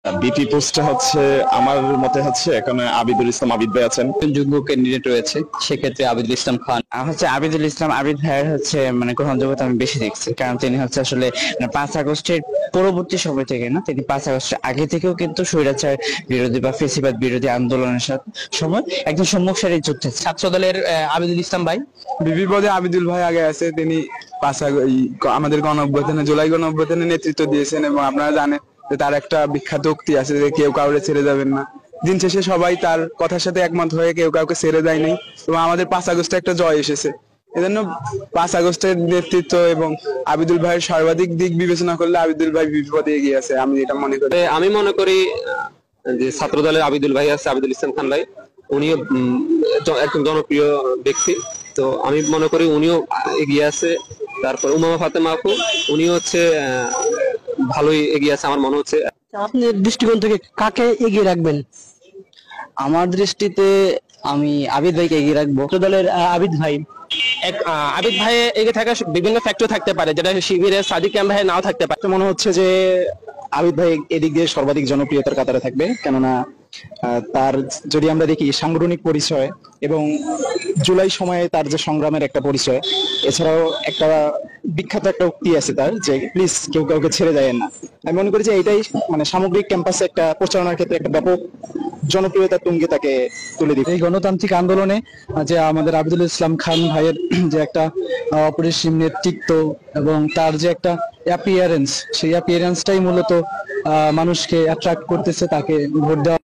BP পোস্টে হচ্ছে আমার মতে হচ্ছে এখানে আবিদুল ইসলাম আবিদ ভাই আছেন, যোগ্য ক্যান্ডিডেট রয়েছে, সেক্ষেত্রে আবিদুল ইসলাম খান। হচ্ছে আবিদুল ইসলাম আবিদ ভাইয়ের হচ্ছে মানে গ্রহণযোগ্যতা আমি বেশি দেখছি, কারণ তিনি হচ্ছে আসলে 5 আগস্টের পরবর্তী সময় থেকে না, তিনি 5 আগস্টের আগে থেকেও কিন্তু স্বৈরাচার বিরোধী বা ফেসিবাদ বিরোধী আন্দোলনের সময় একজন সম্মুখ সারির যোদ্ধা। ছাত্র দলের আবিদুল ইসলাম ভাই। বিপি পদে আবিদুল ভাই আগে আছে, তিনি আমাদের গণঅভ্যুত্থানে, জুলাই গণঅভ্যুত্থানে নেতৃত্ব দিয়েছেন এবং আপনারা জানেন যে তার একটা বিখ্যাত উক্তি আছে যে কেউ কাউরে ছেড়ে যাবেন না। দিন শেষে সবাই তার কথার সাথে একমত হয়ে কেউ কাউকে ছেড়ে দেয় নাই এবং আমাদের 5 আগস্টে একটা জয় এসেছে। এজন্য 5 আগস্টের নেতৃত্ব এবং আবিদুল ভাইয়ের সর্বাধিক দিক বিবেচনা করলে আবিদুল ভাই বিপি পদে এগিয়ে আছে, আমি এটা মনে করি। আমি মনে করি যে ছাত্র দলের আবিদুল ভাই আছে, আবিদুল ইসলাম খান ভাই, উনিও একজন জনপ্রিয় ব্যক্তি, তো আমি মনে করি উনিও এগিয়ে আছে। তারপর উমামা ফাতেমা আপু, উনিও হচ্ছে ভালোই এগিয়ে আছে আমার মনে হচ্ছে। আপনার দৃষ্টিকোণ থেকে কাকে এগিয়ে রাখবেন? আমার দৃষ্টিতে আমি আবিদ ভাইকে এগিয়ে রাখবো। দলের আবিদ ভাই। আবিদ ভাই এগিয়ে থাকার বিভিন্ন ফ্যাক্টর থাকতে পারে, যেটা শিবিরের সাদিক ক্যাম্প ভাই নাও থাকতে পারে। মনে হচ্ছে যে আবিদ ভাই এদিক দিয়ে সর্বাধিক জনপ্রিয়তার কাতারে থাকবে, কেননা তার যদি আমরা দেখি সাংগঠনিক পরিচয় এবং জুলাই সময়ে তার যে সংগ্রামের একটা পরিচয়, এছাড়াও একটা বিখ্যাত একটা উক্তি আছে তার, যে প্লিজ কেউ কাউকে ছেড়ে যায় না। আমি মনে করি যে এটাই মানে সামগ্রিক ক্যাম্পাসে একটা প্রচারণার ক্ষেত্রে একটা ব্যাপক জনপ্রিয়তার তুঙ্গে তাকে তুলে দিবে। এই গণতান্ত্রিক আন্দোলনে যে আমাদের আবিদুল ইসলাম খান ভাইয়ের যে একটা অপরিসীম নেতৃত্ব এবং তার যে একটা অ্যাপিয়ারেন্স, সেই অ্যাপিয়ারেন্সটাই মূলত মানুষকে অ্যাট্রাক্ট করতেছে তাকে ভোট দেওয়া।